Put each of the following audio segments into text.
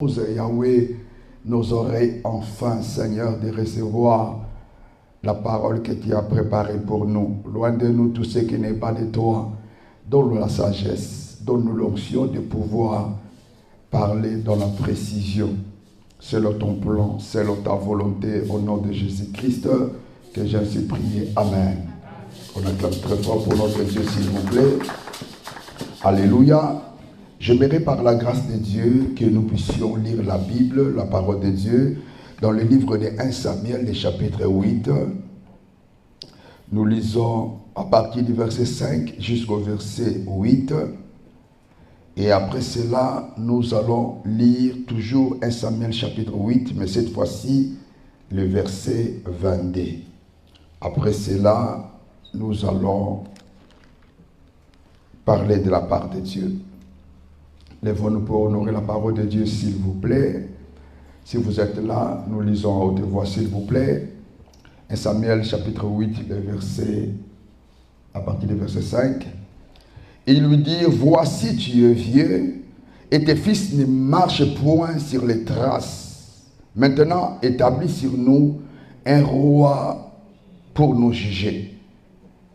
Yahweh, nos oreilles enfin, Seigneur, de recevoir la parole que tu as préparée pour nous. Loin de nous tout ce qui n'est pas de toi. Donne-nous la sagesse, donne-nous l'onction de pouvoir parler dans la précision. Selon ton plan, selon ta volonté, au nom de Jésus-Christ, que j'ainsi prié. Amen. On acclame très fort pour notre Dieu, s'il vous plaît. Alléluia. J'aimerais par la grâce de Dieu que nous puissions lire la Bible, la parole de Dieu, dans le livre de 1 Samuel, le chapitre 8. Nous lisons à partir du verset 5 jusqu'au verset 8. Et après cela, nous allons lire toujours 1 Samuel chapitre 8, mais cette fois-ci, le verset 22. Après cela, nous allons parler de la part de Dieu. Lèvons-nous pour honorer la parole de Dieu, s'il vous plaît. Si vous êtes là, nous lisons à haute voix, s'il vous plaît. 1 Samuel chapitre 8, le verset, à partir du verset 5. Et il lui dit, voici tu es vieux, et tes fils ne marchent point sur les traces. Maintenant, établis sur nous un roi pour nous juger.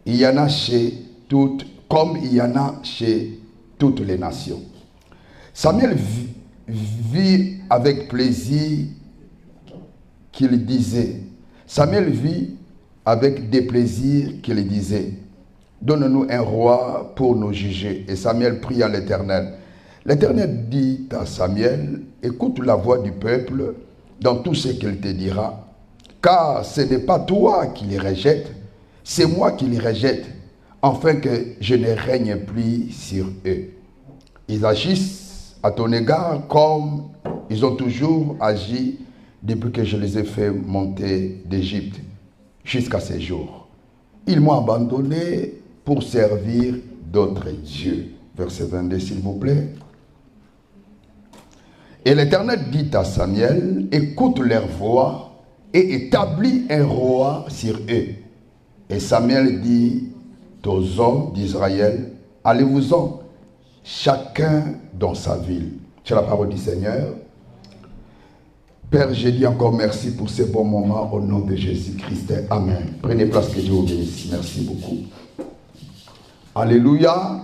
Il y en a chez toutes, comme il y en a chez toutes les nations. Samuel vit avec plaisir qu'il disait. Samuel vit avec des plaisirs qu'il disait. Donne-nous un roi pour nous juger. Et Samuel prie à l'Éternel. L'Éternel dit à Samuel, écoute la voix du peuple dans tout ce qu'il te dira. Car ce n'est pas toi qui les rejettes, c'est moi qui les rejette, afin que je ne règne plus sur eux. Ils agissent à ton égard comme ils ont toujours agi depuis que je les ai fait monter d'Égypte jusqu'à ces jours. Ils m'ont abandonné pour servir d'autres dieux. Verset 22, s'il vous plaît. Et l'Éternel dit à Samuel, écoute leur voix et établis un roi sur eux. Et Samuel dit aux hommes d'Israël, allez-vous-en, chacun dans sa ville. C'est la parole du Seigneur. Père, je dis encore merci pour ces bons moments au nom de Jésus-Christ. Amen. Prenez place, que Dieu vous bénisse. Merci beaucoup. Alléluia.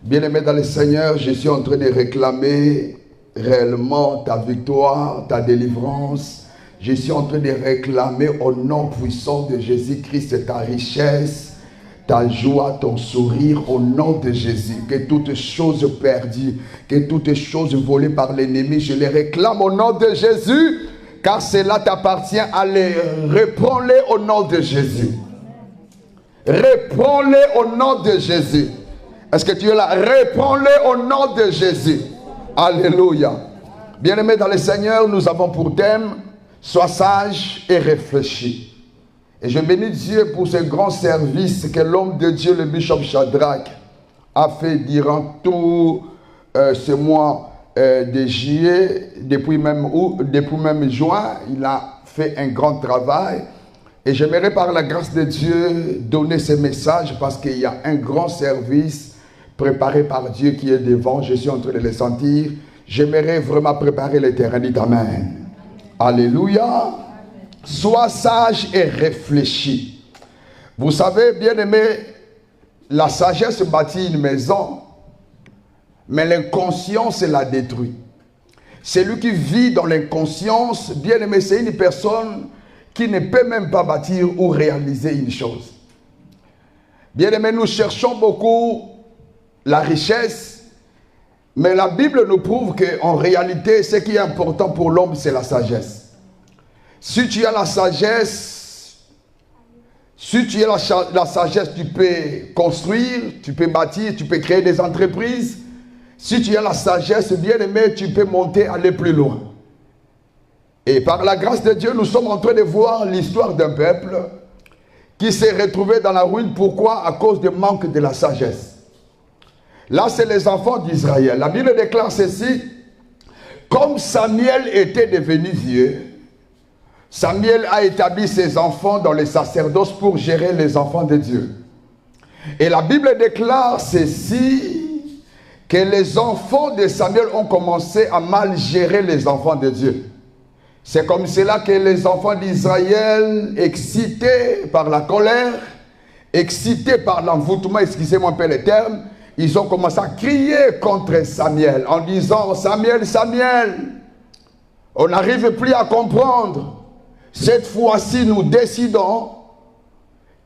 Bien-aimé dans le Seigneur, je suis en train de réclamer réellement ta victoire, ta délivrance. Je suis en train de réclamer au nom puissant de Jésus-Christ ta richesse, ta joie, ton sourire au nom de Jésus. Que toutes choses perdues, que toutes choses volées par l'ennemi, je les réclame au nom de Jésus, car cela t'appartient. Allez, reprends-les au nom de Jésus. Reprends-les au nom de Jésus. Est-ce que tu es là? Reprends-les au nom de Jésus. Alléluia. Bien-aimés dans le Seigneur, nous avons pour thème, sois sage et réfléchis. Et je bénis Dieu pour ce grand service que l'homme de Dieu, le bishop Shadrach, a fait durant tout ce mois de juillet, depuis même juin. Il a fait un grand travail. Et j'aimerais par la grâce de Dieu donner ce message parce qu'il y a un grand service préparé par Dieu qui est devant. Je suis en train de le sentir. J'aimerais vraiment préparer l'éternité. Amen. Alléluia. Sois sage et réfléchis. Vous savez, bien-aimé, la sagesse bâtit une maison, mais l'inconscience la détruit. Celui qui vit dans l'inconscience, bien-aimé, c'est une personne qui ne peut même pas bâtir ou réaliser une chose. Bien-aimé, nous cherchons beaucoup la richesse, mais la Bible nous prouve qu'en réalité, ce qui est important pour l'homme, c'est la sagesse. Si tu as la sagesse, tu peux construire, tu peux bâtir, tu peux créer des entreprises. Si tu as la sagesse, bien aimé, tu peux monter, aller plus loin. Et par la grâce de Dieu, nous sommes en train de voir l'histoire d'un peuple qui s'est retrouvé dans la ruine. Pourquoi? À cause du manque de la sagesse. Là, c'est les enfants d'Israël. La Bible déclare ceci, comme Samuel était devenu vieux, Samuel a établi ses enfants dans les sacerdoces pour gérer les enfants de Dieu. Et la Bible déclare ceci, que les enfants de Samuel ont commencé à mal gérer les enfants de Dieu. C'est comme cela que les enfants d'Israël, excités par la colère, excités par l'envoûtement, excusez-moi un peu les termes, ils ont commencé à crier contre Samuel en disant « Samuel, Samuel, on n'arrive plus à comprendre. Cette fois-ci, nous décidons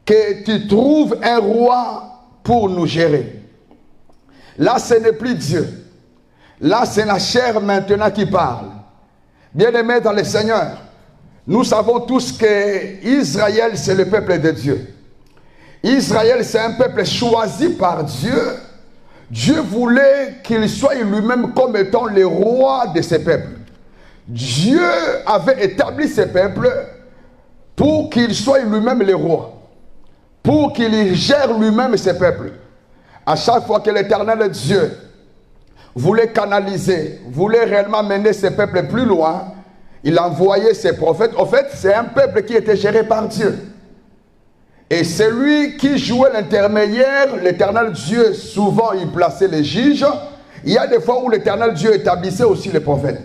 que tu trouves un roi pour nous gérer. » Là, ce n'est plus Dieu. Là, c'est la chair maintenant qui parle. Bien-aimés dans le Seigneur, nous savons tous que Israël, c'est le peuple de Dieu. Israël, c'est un peuple choisi par Dieu. Dieu voulait qu'il soit lui-même comme étant le roi de ce peuple. Dieu avait établi ce peuple pour qu'il soit lui-même le roi, pour qu'il gère lui-même ce peuple. À chaque fois que l'Éternel Dieu voulait canaliser, voulait réellement mener ce peuple plus loin, il envoyait ses prophètes. En fait, c'est un peuple qui était géré par Dieu. Et celui qui jouait l'intermédiaire, l'Éternel Dieu, souvent il plaçait les juges. Il y a des fois où l'Éternel Dieu établissait aussi les prophètes.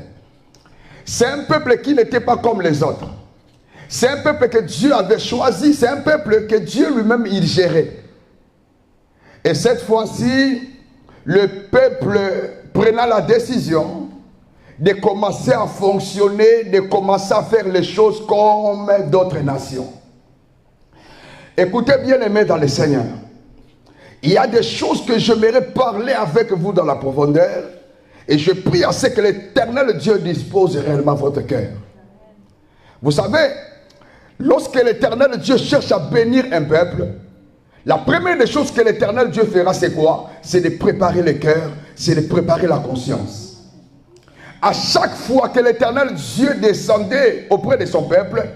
C'est un peuple qui n'était pas comme les autres. C'est un peuple que Dieu avait choisi. C'est un peuple que Dieu lui-même il gérait. Et cette fois-ci, le peuple prenant la décision de commencer à fonctionner, de commencer à faire les choses comme d'autres nations. Écoutez bien, aimés dans le Seigneur. Il y a des choses que j'aimerais parler avec vous dans la profondeur. Et je prie à ce que l'Éternel Dieu dispose réellement votre cœur. Vous savez, lorsque l'Éternel Dieu cherche à bénir un peuple, la première des choses que l'Éternel Dieu fera, c'est quoi? C'est de préparer le cœur, c'est de préparer la conscience. À chaque fois que l'Éternel Dieu descendait auprès de son peuple,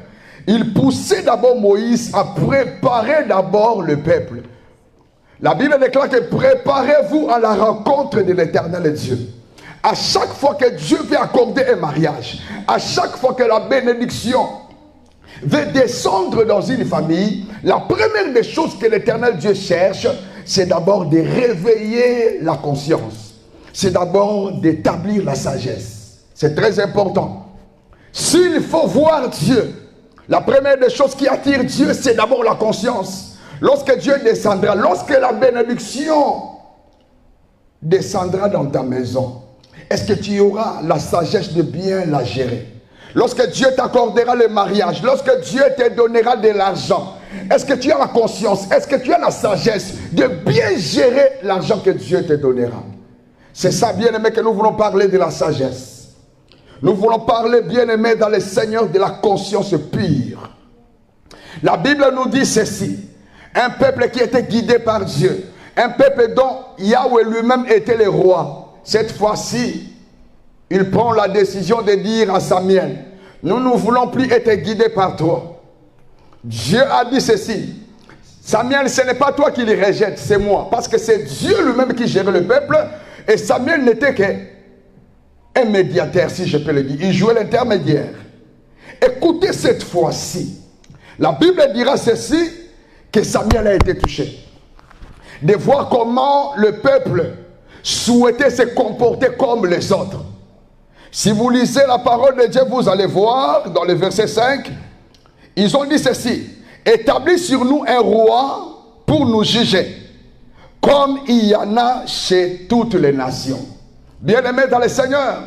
il poussait d'abord Moïse à préparer d'abord le peuple. La Bible déclare que préparez-vous à la rencontre de l'Éternel Dieu. À chaque fois que Dieu veut accorder un mariage, à chaque fois que la bénédiction veut descendre dans une famille, la première des choses que l'Éternel Dieu cherche, c'est d'abord de réveiller la conscience. C'est d'abord d'établir la sagesse. C'est très important. S'il faut voir Dieu, la première des choses qui attire Dieu, c'est d'abord la conscience. Lorsque Dieu descendra, lorsque la bénédiction descendra dans ta maison, est-ce que tu auras la sagesse de bien la gérer? Lorsque Dieu t'accordera le mariage, lorsque Dieu te donnera de l'argent, est-ce que tu as la conscience, est-ce que tu as la sagesse de bien gérer l'argent que Dieu te donnera? C'est ça, bien-aimé, que nous voulons parler de la sagesse. Nous voulons parler, bien-aimé, dans le Seigneur, de la conscience pure. La Bible nous dit ceci: un peuple qui était guidé par Dieu, un peuple dont Yahweh lui-même était le roi. Cette fois-ci, il prend la décision de dire à Samuel: nous ne voulons plus être guidés par toi. Dieu a dit ceci: Samuel, ce n'est pas toi qui les rejette, c'est moi. Parce que c'est Dieu lui-même qui gère le peuple. Et Samuel n'était qu'un médiateur, si je peux le dire. Il jouait l'intermédiaire. Écoutez cette fois-ci. La Bible dira ceci, que Samuel a été touché. De voir comment le peuple souhaitait se comporter comme les autres. Si vous lisez la parole de Dieu, vous allez voir dans le verset 5, ils ont dit ceci: établis sur nous un roi pour nous juger, comme il y en a chez toutes les nations. Bien-aimé dans le Seigneur,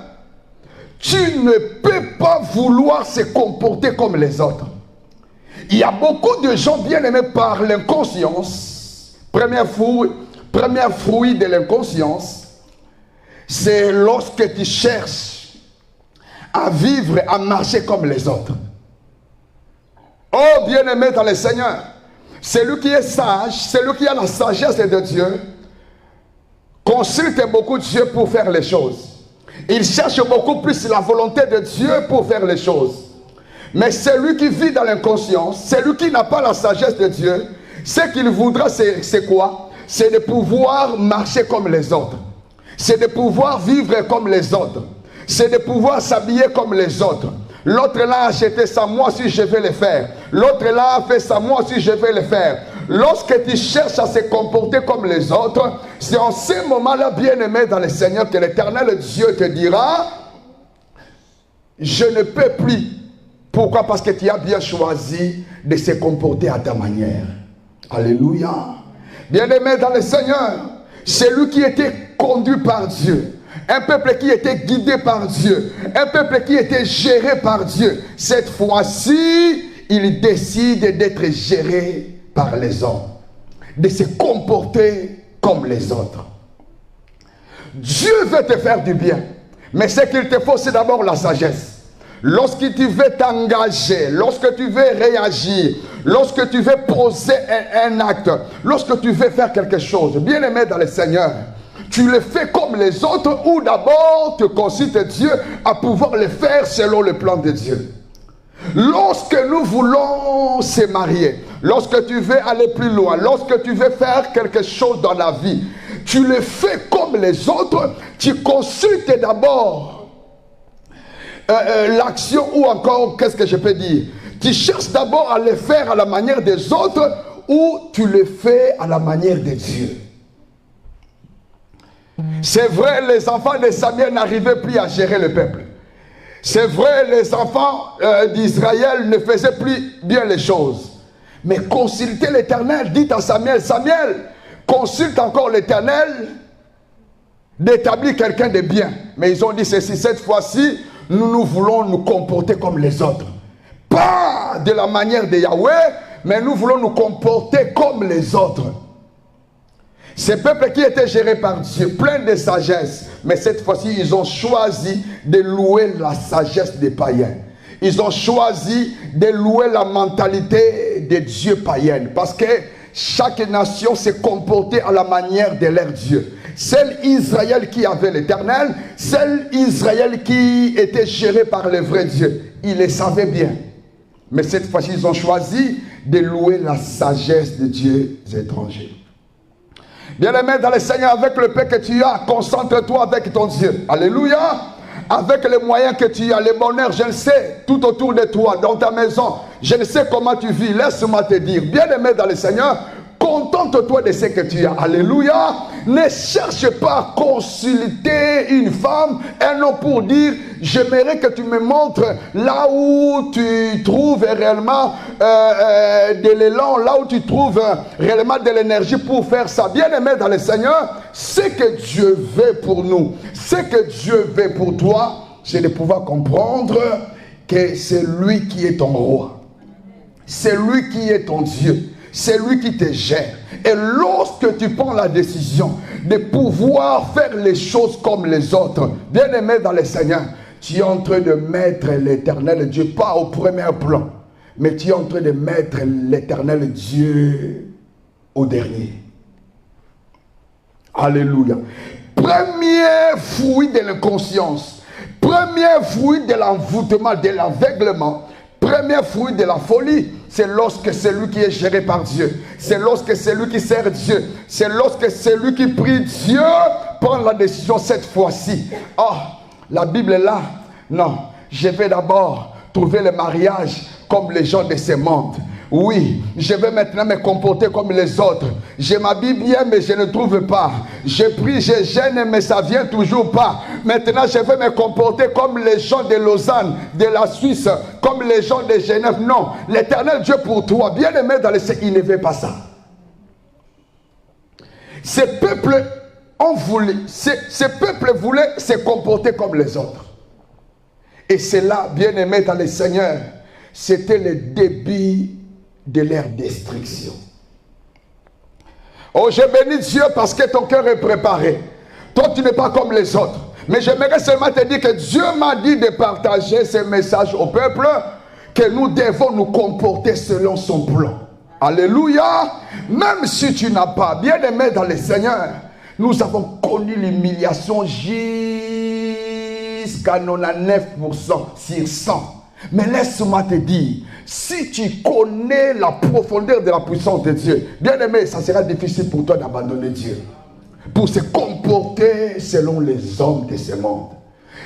tu ne peux pas vouloir se comporter comme les autres. Il y a beaucoup de gens, bien-aimés, par l'inconscience. Premier fruit de l'inconscience, c'est lorsque tu cherches à vivre, à marcher comme les autres. Oh, bien-aimé dans le Seigneur, celui qui est sage, celui qui a la sagesse de Dieu, consulte beaucoup Dieu pour faire les choses. Il cherche beaucoup plus la volonté de Dieu pour faire les choses. Mais celui qui vit dans l'inconscience, celui qui n'a pas la sagesse de Dieu, ce qu'il voudra, c'est quoi? C'est de pouvoir marcher comme les autres. C'est de pouvoir vivre comme les autres. C'est de pouvoir s'habiller comme les autres. L'autre là a acheté ça, moi aussi je vais le faire. L'autre là a fait ça, moi aussi je vais le faire. lorsque tu cherches à se comporter comme les autres, c'est en ces moments-là, bien-aimé dans le Seigneur, que l'Éternel Dieu te dira, je ne peux plus. Pourquoi? Parce que tu as bien choisi de se comporter à ta manière. Alléluia. Bien-aimé dans le Seigneur, c'est lui qui était conduit par Dieu. Un peuple qui était guidé par Dieu. Un peuple qui était géré par Dieu. Cette fois-ci, il décide d'être géré par les hommes. De se comporter comme les autres. Dieu veut te faire du bien. Mais ce qu'il te faut, c'est d'abord la sagesse. Lorsque tu veux t'engager, lorsque tu veux réagir, lorsque tu veux poser un acte, lorsque tu veux faire quelque chose, bien aimé dans le Seigneur, tu le fais comme les autres ou d'abord tu consultes Dieu à pouvoir le faire selon le plan de Dieu. Lorsque nous voulons se marier, lorsque tu veux aller plus loin, lorsque tu veux faire quelque chose dans la vie, tu le fais comme les autres, tu consultes d'abord l'action ou encore, qu'est-ce que je peux dire? Tu cherches d'abord à le faire à la manière des autres ou tu le fais à la manière de Dieu. C'est vrai, les enfants de Samuel n'arrivaient plus à gérer le peuple. C'est vrai, les enfants d'Israël ne faisaient plus bien les choses. Mais consultez l'Éternel, dites à Samuel, Samuel, consulte encore l'Éternel d'établir quelqu'un de bien. Mais ils ont dit ceci, cette fois-ci, nous voulons nous comporter comme les autres. Pas de la manière de Yahweh, mais nous voulons nous comporter comme les autres. Ces peuples qui étaient gérés par Dieu, pleins de sagesse, mais cette fois-ci, ils ont choisi de louer la sagesse des païens. Ils ont choisi de louer la mentalité des dieux païens. Parce que chaque nation s'est comportée à la manière de leur Dieu. Celle Israël qui avait l'Éternel, celle Israël qui était gérée par le vrai Dieu. Ils le savaient bien. Mais cette fois-ci, ils ont choisi de louer la sagesse des dieux étrangers. Bien-aimé dans le Seigneur, avec le paix que tu as, concentre-toi avec ton Dieu. Alléluia. Avec les moyens que tu as, les bonheurs, je le sais, tout autour de toi, dans ta maison, je ne sais comment tu vis, laisse-moi te dire, bien-aimé dans le Seigneur, contente-toi de ce que tu as. Alléluia. Ne cherche pas à consulter une femme, un homme pour dire, j'aimerais que tu me montres là où tu trouves réellement de l'élan, là où tu trouves réellement de l'énergie pour faire ça. Bien-aimé dans le Seigneur, ce que Dieu veut pour nous, ce que Dieu veut pour toi, c'est de pouvoir comprendre que c'est lui qui est ton roi. C'est lui qui est ton Dieu. C'est lui qui te gère. Et lorsque tu prends la décision de pouvoir faire les choses comme les autres, bien-aimé dans le Seigneur, tu es en train de mettre l'Éternel Dieu, pas au premier plan, mais tu es en train de mettre l'Éternel Dieu au dernier. Alléluia. Premier fruit de l'inconscience, premier fruit de l'envoûtement, de l'aveuglement, premier fruit de la folie, c'est lorsque c'est lui qui est géré par Dieu. C'est lorsque c'est lui qui sert Dieu. C'est lorsque c'est lui qui prie Dieu, prend la décision cette fois-ci. Oh, la Bible est là. Non, je vais d'abord trouver le mariage comme les gens de ce monde. Oui, je vais maintenant me comporter comme les autres. Je m'habille bien, mais je ne trouve pas. Je prie, je gêne, mais ça ne vient toujours pas. Maintenant, je vais me comporter comme les gens de Lausanne, de la Suisse, comme les gens de Genève. Non, l'Éternel Dieu pour toi, bien aimé dans le ciel, il ne veut pas ça. Ces peuples ont voulu, ces peuples voulaient se comporter comme les autres. Et c'est là, bien aimé dans le Seigneur, c'était le début de leur destruction. Oh, je bénis Dieu parce que ton cœur est préparé. Toi, tu n'es pas comme les autres. Mais j'aimerais seulement te dire que Dieu m'a dit de partager ce message au peuple, que nous devons nous comporter selon son plan. Alléluia. Même si tu n'as pas, bien aimé dans le Seigneur, nous avons connu l'humiliation jusqu'à 99% sur 100. Mais laisse-moi te dire, si tu connais la profondeur de la puissance de Dieu, bien aimé, ça sera difficile pour toi d'abandonner Dieu, pour se comporter selon les hommes de ce monde.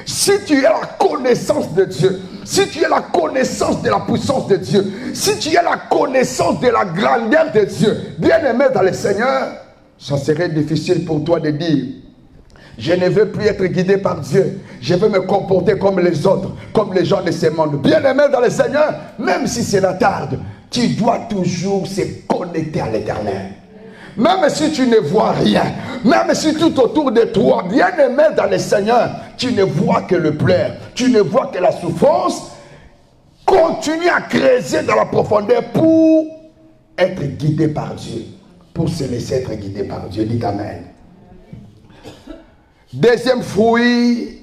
Si tu as la connaissance de Dieu, si tu as la connaissance de la puissance de Dieu, si tu as la connaissance de la grandeur de Dieu, bien-aimé dans le Seigneur, ça serait difficile pour toi de dire, je ne veux plus être guidé par Dieu, je veux me comporter comme les autres, comme les gens de ce monde. Bien-aimé dans le Seigneur, même si cela tarde, tu dois toujours se connecter à l'Éternel. Même si tu ne vois rien, même si tout autour de toi, bien-aimé dans le Seigneur, tu ne vois que le pleur, tu ne vois que la souffrance, continue à creuser dans la profondeur pour être guidé par Dieu, pour se laisser être guidé par Dieu. Dites Amen. Deuxième fruit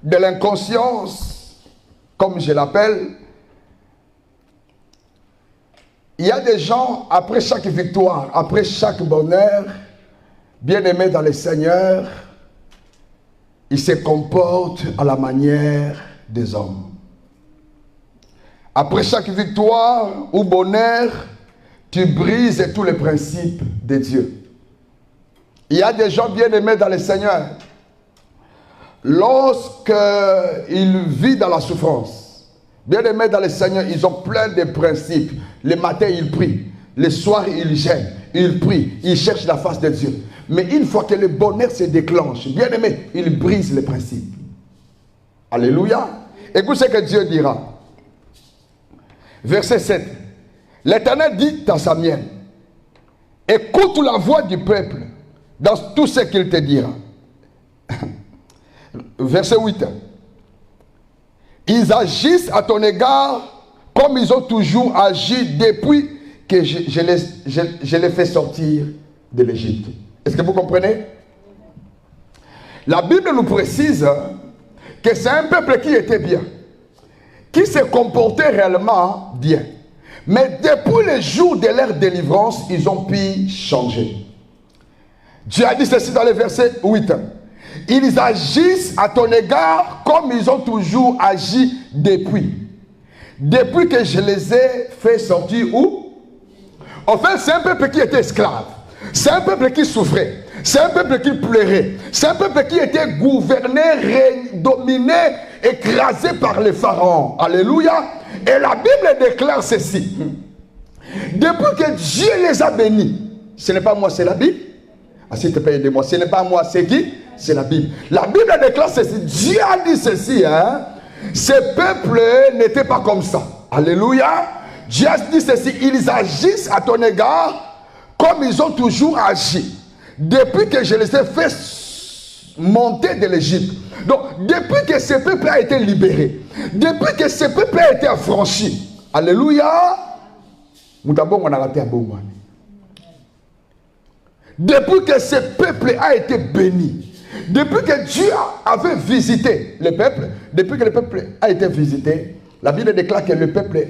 de l'inconscience, comme je l'appelle, il y a des gens, après chaque victoire, après chaque bonheur, bien-aimés dans le Seigneur, ils se comportent à la manière des hommes. Après chaque victoire ou bonheur, tu brises tous les principes de Dieu. Il y a des gens bien-aimés dans le Seigneur, lorsqu'ils vivent dans la souffrance, bien-aimés dans le Seigneur, ils ont plein de principes. Le matin, ils prient. Le soir, ils gênent. Ils prient. Ils cherchent la face de Dieu. Mais une fois que le bonheur se déclenche, bien-aimés, ils brisent les principes. Alléluia. Écoute ce que Dieu dira. Verset 7. L'Éternel dit à Samuel, écoute la voix du peuple dans tout ce qu'il te dira. Verset 8. Ils agissent à ton égard comme ils ont toujours agi depuis que je les fais sortir de l'Égypte. Est-ce que vous comprenez? La Bible nous précise que c'est un peuple qui était bien, qui se comportait réellement bien. Mais depuis le jour de leur délivrance, ils ont pu changer. Dieu a dit ceci dans le verset 8. Ils agissent à ton égard comme ils ont toujours agi depuis. Depuis que je les ai fait sortir où? En fait, c'est un peuple qui était esclave. C'est un peuple qui souffrait. C'est un peuple qui pleurait. C'est un peuple qui était gouverné, dominé, écrasé par les pharaons. Alléluia. Et la Bible déclare ceci. Depuis que Dieu les a bénis, ce n'est pas moi, c'est la Bible. Ah, s'il te plaît, aidez-moi. Ce n'est pas moi, c'est qui? C'est la Bible. La Bible déclare ceci. Dieu a dit ceci. Ce peuple n'était pas comme ça. Alléluia. Dieu a dit ceci. Ils agissent à ton égard comme ils ont toujours agi. Depuis que je les ai fait monter de l'Égypte. Donc, depuis que ce peuple a été libéré. Depuis que ce peuple a été affranchi. Alléluia. Depuis que ce peuple a été béni, depuis que Dieu avait visité le peuple, depuis que le peuple a été visité, la Bible déclare que le peuple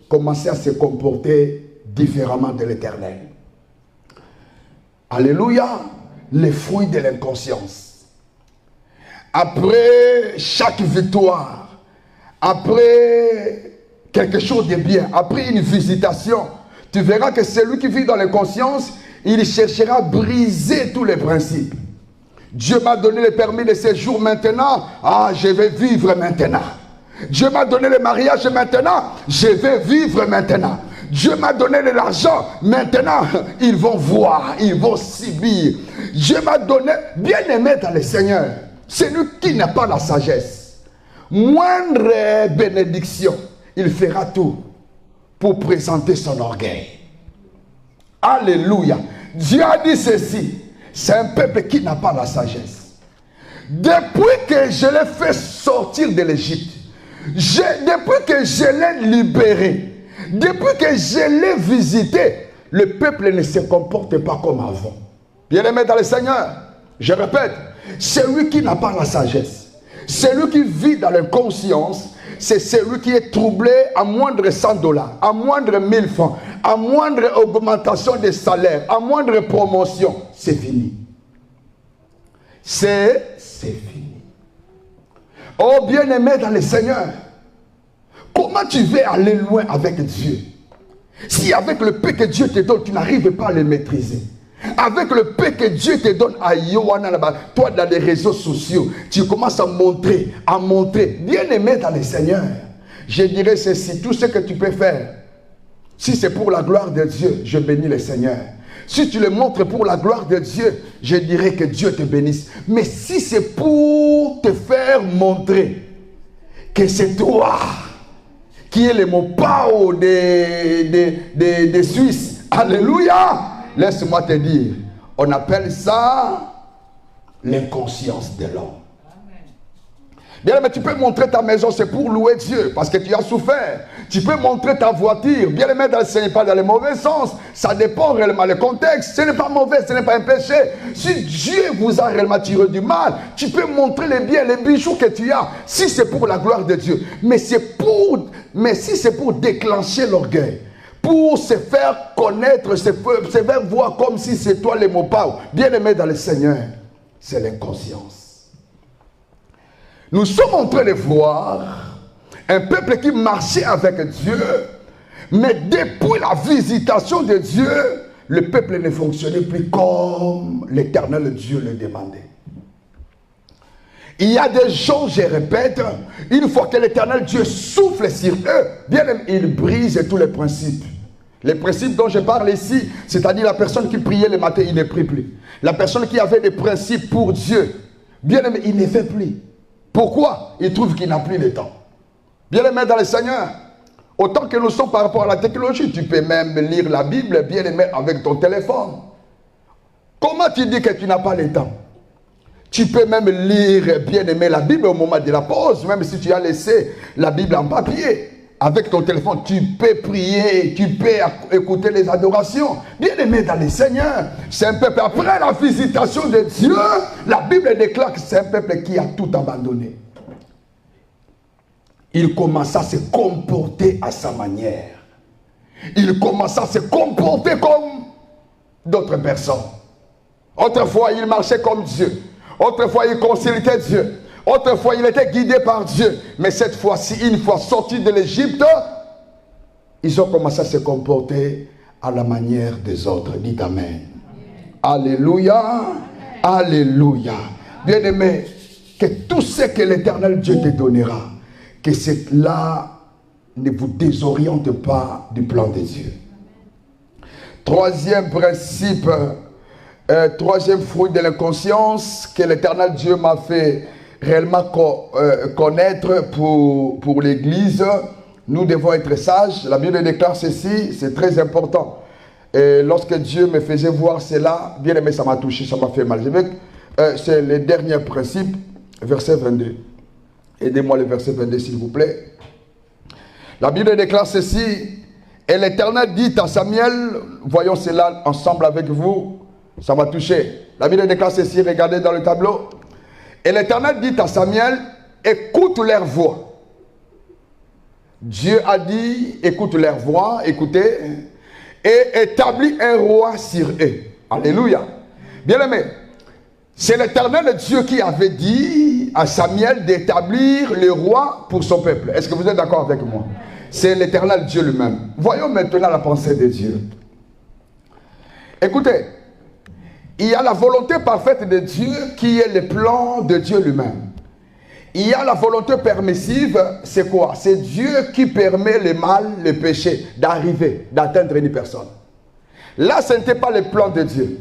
commençait à se comporter différemment de l'Éternel. Alléluia, les fruits de l'inconscience. Après chaque victoire, après quelque chose de bien, après une visitation, tu verras que celui qui vit dans l'inconscience, il cherchera à briser tous les principes. Dieu m'a donné le permis de séjour maintenant. Ah, je vais vivre maintenant. Dieu m'a donné le mariage maintenant. Je vais vivre maintenant. Dieu m'a donné de l'argent. Maintenant, ils vont voir, ils vont subir. Dieu m'a donné, bien-aimé dans le Seigneur, celui qui n'a pas la sagesse, moindre bénédiction, il fera tout pour présenter son orgueil. Alléluia. Dieu a dit ceci. C'est un peuple qui n'a pas la sagesse. Depuis que je l'ai fait sortir de l'Égypte, depuis que je l'ai libéré, depuis que je l'ai visité, le peuple ne se comporte pas comme avant. Bien-aimé dans le Seigneur, je répète, celui qui n'a pas la sagesse, celui qui vit dans l'inconscience, c'est celui qui est troublé à moindre $100, à moindre 1000 francs, à moindre augmentation de salaire, à moindre promotion. C'est fini. C'est fini. Oh bien-aimé dans le Seigneur, comment tu veux aller loin avec Dieu? Si avec le peu que Dieu te donne, tu n'arrives pas à le maîtriser. Avec le paix que Dieu te donne à Yohana là-bas, toi dans les réseaux sociaux, tu commences à montrer. Bien-aimé dans le Seigneur, je dirais ceci, tout ce que tu peux faire, si c'est pour la gloire de Dieu, je bénis le Seigneur. Si tu le montres pour la gloire de Dieu, je dirais que Dieu te bénisse. Mais si c'est pour te faire montrer que c'est toi qui est le mot pao des Suisses, alléluia, laisse-moi te dire, on appelle ça l'inconscience de l'homme. Bien, mais tu peux montrer ta maison, c'est pour louer Dieu, parce que tu as souffert. Tu peux montrer ta voiture, bien aimé, ce n'est pas dans le mauvais sens. Ça dépend réellement du contexte. Ce n'est pas mauvais, ce n'est pas un péché. Si Dieu vous a réellement tiré du mal, tu peux montrer les biens, les bijoux que tu as, si c'est pour la gloire de Dieu. Mais si c'est pour déclencher l'orgueil, pour se faire connaître, se faire voir comme si c'est toi le mot bien aimé dans le Seigneur, c'est l'inconscience. Nous sommes en train de voir un peuple qui marchait avec Dieu, mais depuis la visitation de Dieu, le peuple ne fonctionnait plus comme l'Éternel Dieu le demandait. Il y a des gens, je répète, une fois que l'Éternel Dieu souffle sur eux, bien même, il brise tous les principes. Les principes dont je parle ici, c'est-à-dire la personne qui priait le matin, il ne prie plus. La personne qui avait des principes pour Dieu, bien aimé, il ne fait plus. Pourquoi? Il trouve qu'il n'a plus de temps. Bien aimé dans le Seigneur, autant que nous sommes par rapport à la technologie, tu peux même lire la Bible, bien aimé, avec ton téléphone. Comment tu dis que tu n'as pas le temps? Tu peux même lire, bien aimé, la Bible au moment de la pause, même si tu as laissé la Bible en papier. Avec ton téléphone, tu peux prier, tu peux écouter les adorations. Bien aimé dans le Seigneur, c'est un peuple, après la visitation de Dieu, la Bible déclare que c'est un peuple qui a tout abandonné. Il commence à se comporter à sa manière. Il commence à se comporter comme d'autres personnes. Autrefois, il marchait comme Dieu. Autrefois, il consultait Dieu. Autrefois, il était guidé par Dieu. Mais cette fois-ci, une fois sortis de l'Égypte, ils ont commencé à se comporter à la manière des autres. Dites Amen. Alléluia. Alléluia. Bien-aimé, que tout ce que l'Éternel Dieu te donnera, que cela ne vous désoriente pas du plan de Dieu. Troisième principe, troisième fruit de l'inconscience que l'Éternel Dieu m'a fait réellement connaître pour l'Église, nous devons être sages. La Bible déclare ceci, c'est très important. Et lorsque Dieu me faisait voir cela, bien aimé, ça m'a touché, ça m'a fait mal. C'est le dernier principe, verset 22. Aidez-moi le verset 22, s'il vous plaît. La Bible déclare ceci, et l'Éternel dit à Samuel, voyons cela ensemble avec vous, ça m'a touché. La Bible déclare ceci, regardez dans le tableau. Et l'Éternel dit à Samuel, écoute leur voix. Dieu a dit, écoute leur voix, écoutez, et établis un roi sur eux. Alléluia. Bien aimé, c'est l'Éternel Dieu qui avait dit à Samuel d'établir le roi pour son peuple. Est-ce que vous êtes d'accord avec moi? C'est l'Éternel Dieu lui-même. Voyons maintenant la pensée de Dieu. Écoutez, il y a la volonté parfaite de Dieu qui est le plan de Dieu lui-même. Il y a la volonté permissive, c'est quoi? C'est Dieu qui permet le mal, le péché d'arriver, d'atteindre une personne. Là, ce n'était pas le plan de Dieu.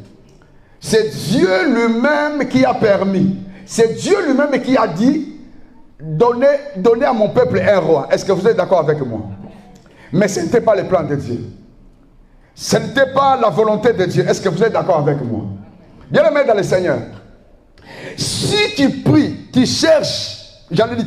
C'est Dieu lui-même qui a permis. C'est Dieu lui-même qui a dit, donnez à mon peuple un roi. Est-ce que vous êtes d'accord avec moi? Mais ce n'était pas le plan de Dieu. Ce n'était pas la volonté de Dieu. Est-ce que vous êtes d'accord avec moi? Bien-aimé dans le Seigneur, si tu pries, tu cherches,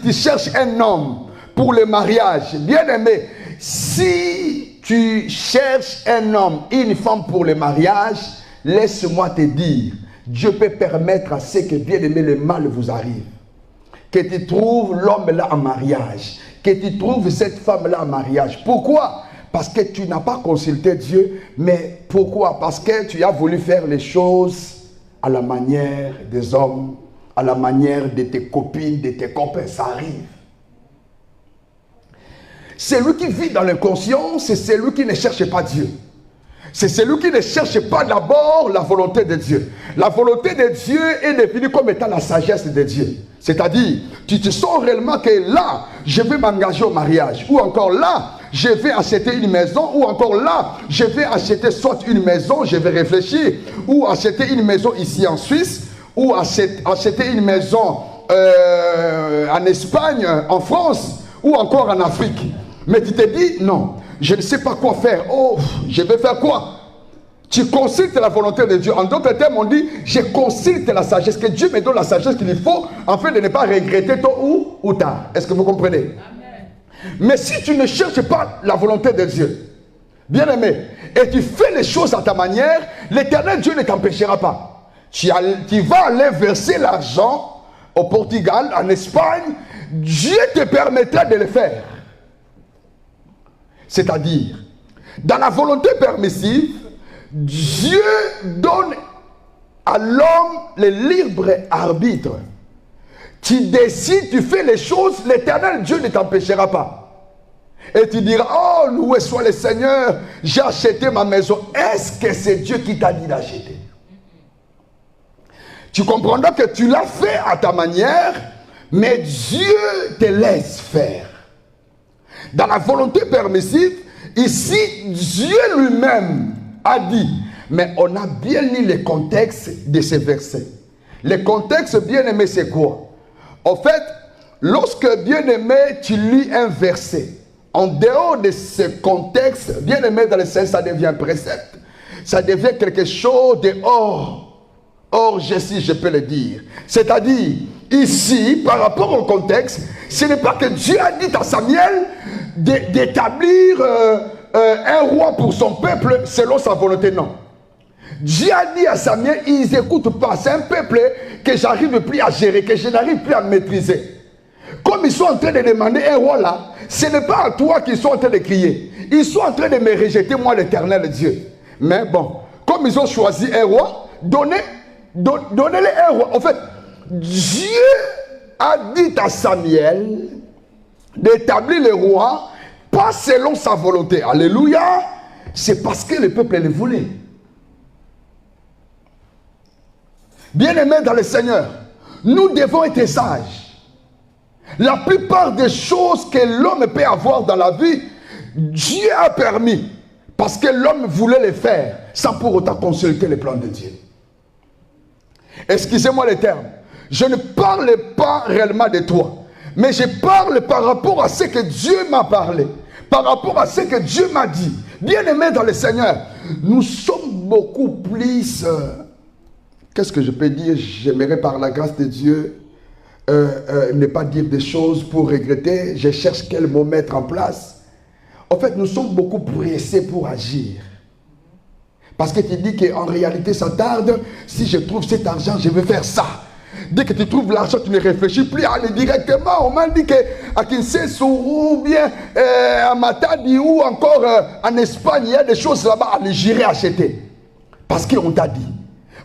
tu cherches un homme pour le mariage, bien-aimé, si tu cherches un homme, une femme pour le mariage, laisse-moi te dire, Dieu peut permettre à ce que, bien-aimé, le mal vous arrive. Que tu trouves l'homme là en mariage, que tu trouves cette femme là en mariage. Pourquoi? Parce que tu n'as pas consulté Dieu, mais pourquoi? Parce que tu as voulu faire les choses à la manière des hommes, à la manière de tes copines, de tes copains, ça arrive. Celui qui vit dans l'inconscience, c'est celui qui ne cherche pas Dieu. C'est celui qui ne cherche pas d'abord la volonté de Dieu. La volonté de Dieu est définie comme étant la sagesse de Dieu. C'est-à-dire, tu te sens réellement que là, je vais m'engager au mariage. Ou encore là, je vais acheter une maison. Ou encore là, je vais acheter soit une maison, je vais réfléchir. Ou acheter une maison ici en Suisse. Ou acheter une maison en Espagne, en France. Ou encore en Afrique. Mais tu te dis, non, je ne sais pas quoi faire. Oh, je vais faire quoi? Tu consultes la volonté de Dieu. En d'autres termes, on dit, je consulte la sagesse. Que Dieu me donne la sagesse qu'il faut, afin de ne pas regretter tôt ou tard. Est-ce que vous comprenez? Amen. Mais si tu ne cherches pas la volonté de Dieu, bien aimé, et tu fais les choses à ta manière, l'Éternel Dieu ne t'empêchera pas. Tu vas aller verser l'argent au Portugal, en Espagne, Dieu te permettra de le faire. C'est-à-dire, dans la volonté permissive, Dieu donne à l'homme le libre arbitre. Tu décides, tu fais les choses, l'Éternel Dieu ne t'empêchera pas. Et tu diras, oh, loué soit le Seigneur, j'ai acheté ma maison. Est-ce que c'est Dieu qui t'a dit d'acheter? Tu comprendras que tu l'as fait à ta manière, mais Dieu te laisse faire. Dans la volonté permissive, ici, Dieu lui-même a dit, mais on a bien lu le contexte de ces versets. Le contexte, bien aimé, c'est quoi? En fait, lorsque, bien aimé, tu lis un verset, en dehors de ce contexte, bien aimé, dans le sens, ça devient précepte. Ça devient quelque chose de hors si je peux le dire. C'est-à-dire, ici, par rapport au contexte, ce n'est pas que Dieu a dit à Samuel d'établir un roi pour son peuple selon sa volonté, non. Dieu a dit à Samuel, ils n'écoutent pas. C'est un peuple que j'arrive plus à gérer, que je n'arrive plus à maîtriser. Comme ils sont en train de demander un roi là, ce n'est pas à toi qu'ils sont en train de crier. Ils sont en train de me rejeter, moi l'Éternel Dieu. Mais bon, comme ils ont choisi un roi, donnez-les un roi. En fait, Dieu a dit à Samuel d'établir le roi, pas selon sa volonté. Alléluia. C'est parce que le peuple le voulait. Bien-aimés dans le Seigneur, nous devons être sages. La plupart des choses que l'homme peut avoir dans la vie, Dieu a permis. Parce que l'homme voulait les faire sans pour autant consulter les plans de Dieu. Excusez-moi les termes. Je ne parle pas réellement de toi. Mais je parle par rapport à ce que Dieu m'a parlé. Par rapport à ce que Dieu m'a dit. Bien-aimés dans le Seigneur, nous sommes beaucoup plus... qu'est-ce que je peux dire? J'aimerais par la grâce de Dieu ne pas dire des choses pour regretter. Je cherche quel mot mettre en place. En fait, nous sommes beaucoup pressés pour agir. Parce que tu dis qu'en réalité, ça tarde. Si je trouve cet argent, je vais faire ça. Dès que tu trouves l'argent, tu ne réfléchis plus à aller directement. On m'a dit qu'à Kinshasa ou bien à Matadi ou encore en Espagne, il y a des choses là-bas à j'irai acheter. Parce qu'on t'a dit.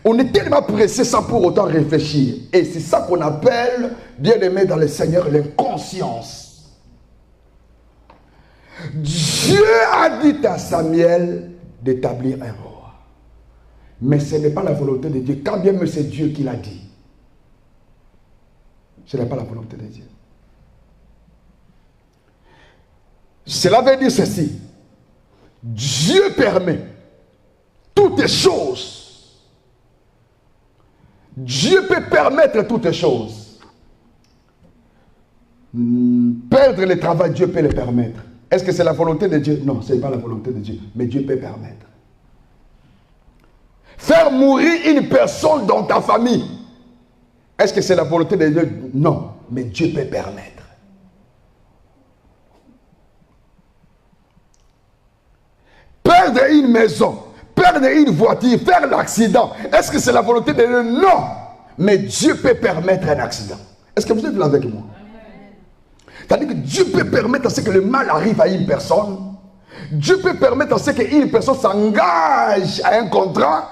On est tellement pressé sans pour autant réfléchir. Et c'est ça qu'on appelle, bien aimé dans le Seigneur, l'inconscience. Dieu a dit à Samuel d'établir un roi. Mais ce n'est pas la volonté de Dieu. Quand bien même c'est Dieu qui l'a dit. Ce n'est pas la volonté de Dieu. Cela veut dire ceci. Dieu permet toutes choses. Dieu peut permettre toutes choses. Perdre le travail, Dieu peut le permettre. Est-ce que c'est la volonté de Dieu? Non, ce n'est pas la volonté de Dieu. Mais Dieu peut permettre. Faire mourir une personne dans ta famille. Est-ce que c'est la volonté de Dieu? Non, mais Dieu peut permettre. Perdre une maison, perdre une voiture, faire l'accident. Est-ce que c'est la volonté de Dieu? Non, mais Dieu peut permettre un accident. Est-ce que vous êtes là avec moi? C'est-à-dire que Dieu peut permettre à ce que le mal arrive à une personne. Dieu peut permettre à ce qu'une personne s'engage à un contrat.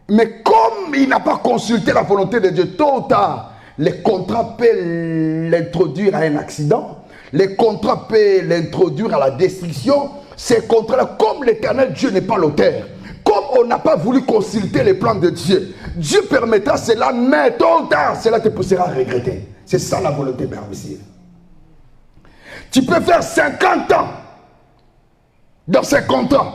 Mais comme il n'a pas consulté la volonté de Dieu, tôt ou tard, le contrat peut l'introduire à un accident. Le contrat peut l'introduire à la destruction. c'est contraire. Comme l'Éternel Dieu n'est pas l'auteur, comme on n'a pas voulu consulter les plans de Dieu, Dieu permettra cela, mais tôt ou tard, cela te poussera à regretter. C'est ça la volonté permissive. Tu peux faire 50 ans dans 50 ans,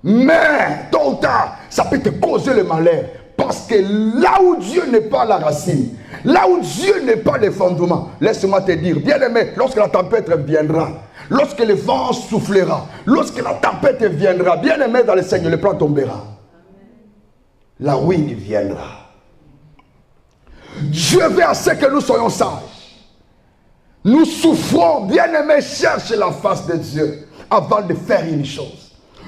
mais tôt ou tard, ça peut te causer le malheur. Parce que là où Dieu n'est pas la racine, là où Dieu n'est pas le fondement, laisse-moi te dire, bien-aimé, lorsque la tempête viendra, lorsque le vent soufflera, lorsque la tempête viendra, bien-aimé dans le Seigneur, le plan tombera. La ruine viendra. Dieu veut à ce que nous soyons sages. Nous souffrons, bien-aimé, cherche la face de Dieu avant de faire une chose.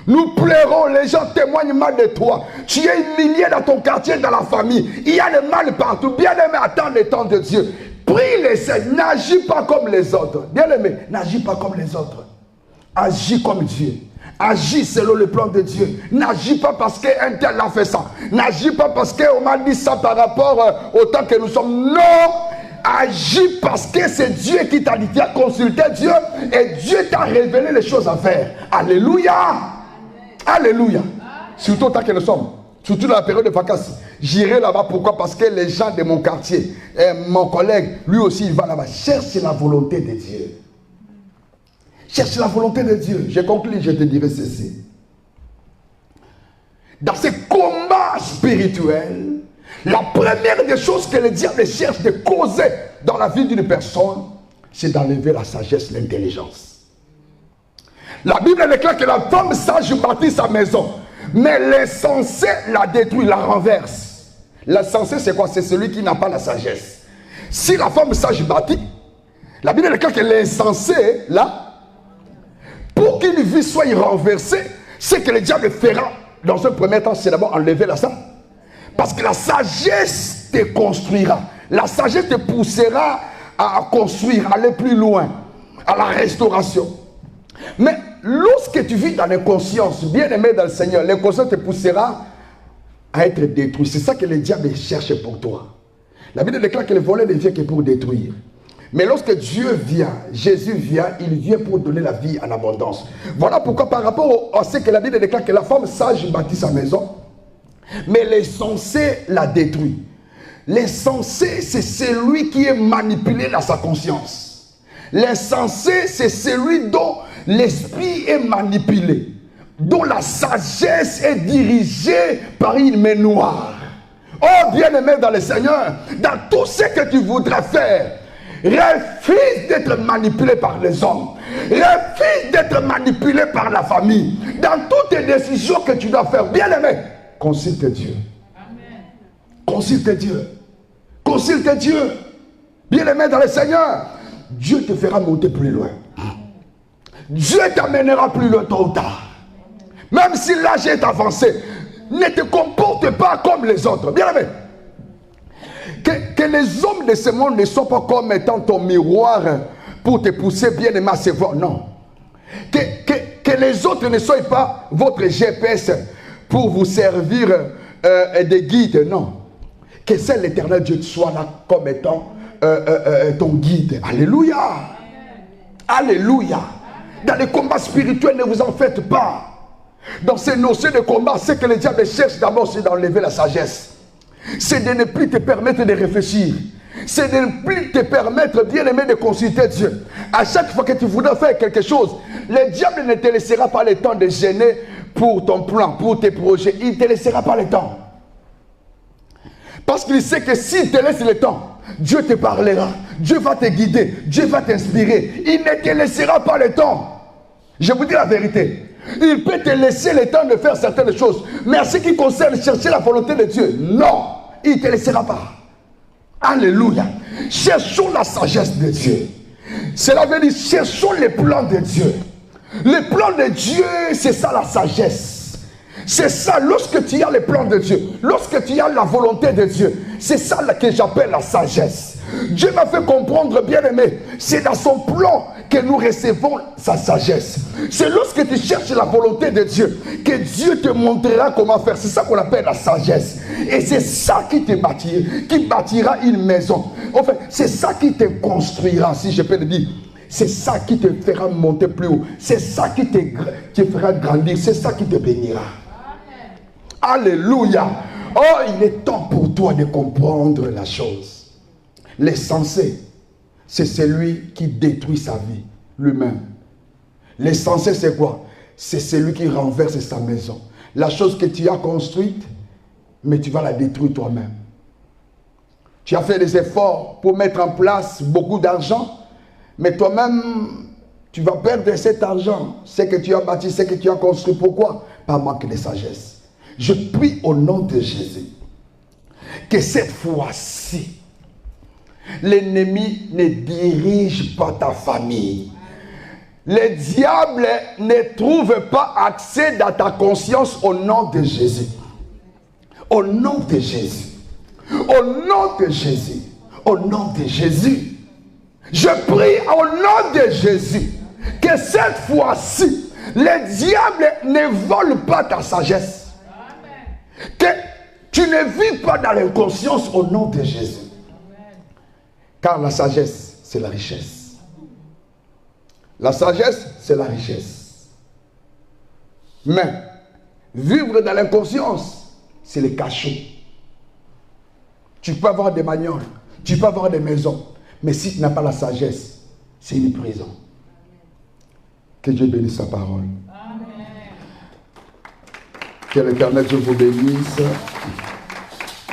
Nous pleurons, les gens témoignent mal de toi. Tu es humilié dans ton quartier, dans la famille. Il y a le mal partout. Bien-aimé, attends le temps de Dieu. Prie les Seigneur, n'agis pas comme les autres. Bien-aimé, n'agis pas comme les autres. Agis comme Dieu. Agis selon le plan de Dieu. N'agis pas parce qu'un tel a fait ça. N'agis pas parce qu'on m'a dit ça par rapport au temps que nous sommes. Non! Agis parce que c'est Dieu qui t'a dit. Tu as consulté Dieu et Dieu t'a révélé les choses à faire. Alléluia! Alléluia. Surtout tant que nous sommes, surtout dans la période de vacances, j'irai là-bas. Pourquoi? Parce que les gens de mon quartier, mon collègue, lui aussi, il va là-bas. Cherche la volonté de Dieu. Cherche la volonté de Dieu. J'ai conclu, je te dirai ceci. Dans ces combats spirituels, la première des choses que le diable cherche de causer dans la vie d'une personne, c'est d'enlever la sagesse, l'intelligence. La Bible déclare que la femme sage bâtit sa maison, mais l'insensé la détruit, la renverse. L'insensé, c'est quoi? C'est celui qui n'a pas la sagesse. Si la femme sage bâtit, la Bible déclare que l'insensé, là, pour qu'une vie soit renversée, ce que le diable fera dans un premier temps, c'est d'abord enlever la sagesse. Parce que la sagesse te construira. La sagesse te poussera à construire, à aller plus loin, à la restauration. Mais lorsque tu vis dans l'inconscience, bien aimé dans le Seigneur, l'inconscience te poussera à être détruit. C'est ça que le diable cherche pour toi. La Bible déclare que le volet ne vient que pour détruire. Mais lorsque Dieu vient, Jésus vient, il vient pour donner la vie en abondance. Voilà pourquoi par rapport à ce que la Bible déclare que la femme sage bâtit sa maison, mais l'insensé la détruit. L'insensé, c'est celui qui est manipulé dans sa conscience. L'insensé, c'est celui dont l'esprit est manipulé, dont la sagesse est dirigée par une main noire. Oh bien-aimé dans le Seigneur, dans tout ce que tu voudras faire, refuse d'être manipulé par les hommes, refuse d'être manipulé par la famille. Dans toutes les décisions que tu dois faire, bien-aimé, consulte Dieu. Amen. Consulte Dieu. Consulte Dieu. Bien-aimé dans le Seigneur, Dieu te fera monter plus loin. Dieu t'amènera plus loin tôt ou tard. Même si l'âge est avancé, ne te comporte pas comme les autres. Bien aimé. Que les hommes de ce monde ne soient pas comme étant ton miroir pour te pousser bien aimé à se voir. Non. Que les autres ne soient pas votre GPS pour vous servir de guide. Non. Que seul l'Éternel Dieu soit là comme étant ton guide. Alléluia. Alléluia. Dans les combats spirituels, ne vous en faites pas. Dans ces notions de combat, ce que le diable cherche d'abord, c'est d'enlever la sagesse. C'est de ne plus te permettre de réfléchir. C'est de ne plus te permettre, bien aimé, de consulter Dieu. À chaque fois que tu voudras faire quelque chose, le diable ne te laissera pas le temps de gêner pour ton plan, pour tes projets. Il ne te laissera pas le temps. Parce qu'il sait que s'il te laisse le temps, Dieu te parlera, Dieu va te guider, Dieu va t'inspirer. Il ne te laissera pas le temps. Je vous dis la vérité. Il peut te laisser le temps de faire certaines choses. Mais en ce qui concerne chercher la volonté de Dieu, non, il ne te laissera pas. Alléluia. Cherchons la sagesse de Dieu. Cela veut dire cherchons les plans de Dieu. Les plans de Dieu, c'est ça la sagesse. C'est ça, lorsque tu as les plans de Dieu, lorsque tu as la volonté de Dieu, c'est ça que j'appelle la sagesse. Dieu m'a fait comprendre, bien aimé, c'est dans son plan que nous recevons sa sagesse. C'est lorsque tu cherches la volonté de Dieu que Dieu te montrera comment faire. C'est ça qu'on appelle la sagesse. Et c'est ça qui te bâtira une maison. Enfin, c'est ça qui te construira, si je peux le dire. C'est ça qui te fera monter plus haut. C'est ça qui te fera grandir. C'est ça qui te bénira. Alléluia. Oh, il est temps pour toi de comprendre la chose. L'essentiel, c'est celui qui détruit sa vie, lui-même. L'essentiel, c'est quoi? C'est celui qui renverse sa maison. La chose que tu as construite, mais tu vas la détruire toi-même. Tu as fait des efforts pour mettre en place beaucoup d'argent, mais toi-même, tu vas perdre cet argent. Ce que tu as bâti, ce que tu as construit. Pourquoi? Par manque de sagesse. Je prie au nom de Jésus que cette fois-ci, l'ennemi ne dirige pas ta famille. Le diable ne trouve pas accès dans ta conscience au nom de Jésus. Au nom de Jésus. Au nom de Jésus. Au nom de Jésus. Je prie au nom de Jésus que cette fois-ci, le diable ne vole pas ta sagesse. Que tu ne vis pas dans l'inconscience au nom de Jésus. Car la sagesse, c'est la richesse. La sagesse, c'est la richesse. Mais vivre dans l'inconscience, c'est le cachot. Tu peux avoir des magnoles, tu peux avoir des maisons, mais si tu n'as pas la sagesse, c'est une prison. Que Dieu bénisse sa parole. Amen. Que l'Éternel Dieu vous bénisse.